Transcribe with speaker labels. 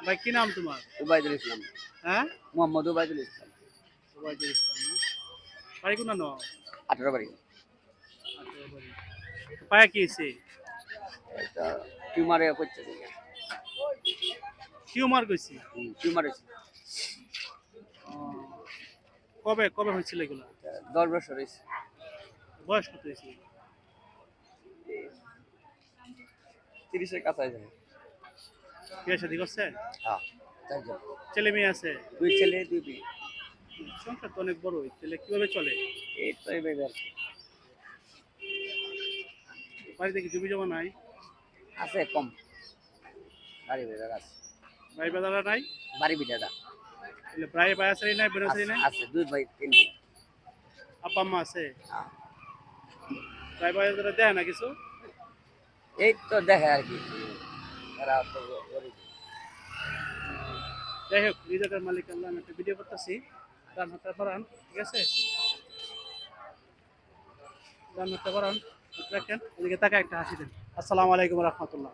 Speaker 1: ভাই কি নাম তোমার?
Speaker 2: উবাইদুল ইসলাম।
Speaker 1: হ্যাঁ,
Speaker 2: মোহাম্মদ উবাইদুল ইসলাম।
Speaker 1: ওবায়দুল ইসলাম না? বাড়ি কোন ন?
Speaker 2: 18 বাড়ি।
Speaker 1: আচ্ছা, বাড়ি। পায়ে কি হয়েছে?
Speaker 2: এটা টিউমারে হচ্ছে।
Speaker 1: টিউমার কইছি।
Speaker 2: টিউমার হয়েছে।
Speaker 1: কবে কবে হয়েছিল এগুলা?
Speaker 2: 10 বছর হয়েছে।
Speaker 1: বয়স কত হয়েছে?
Speaker 2: 30-এর কাছাকাছি যাবে।
Speaker 1: বিয়ে শাদী করছে?
Speaker 2: হ্যাঁ, 4 জন।
Speaker 1: ছেলে মেয়ে আছে?
Speaker 2: 2 ছেলে 2 মেয়ে।
Speaker 1: সংসার তো অনেক বড়, তাহলে কিভাবে চলে?
Speaker 2: এই তো এইভাবে আর কি।
Speaker 1: বাড়িতে কি জমি জমা নাই?
Speaker 2: আছে কম। বাড়ি বেড়ার আছে।
Speaker 1: ভাই বেদারা নাই?
Speaker 2: বাড়ি বিটাটা
Speaker 1: তাহলে ভাই ভাই আছে নাই, বোন আছে
Speaker 2: আছে
Speaker 1: নাই?
Speaker 2: আছে 2 ভাই 3 বোন।
Speaker 1: আব্বা আম্মা আছে?
Speaker 2: হ্যাঁ।
Speaker 1: ভাই ভাই যারা দেয় না কিছু?
Speaker 2: এই তো দেখে আর কি। এরা তো গরিব।
Speaker 1: যাই হোক, রিজার্ভের মালিক আল্লাহ, আমি একটা ভিডিও করতেছি। ডান হাতটা বাড়ান, ঠিক আছে? ডান হাতটা বাড়ান, রাখেন, এদিকে তাকে একটা হাসি দেন। আসসালামু আলাইকুম রহমতুল্লাহ।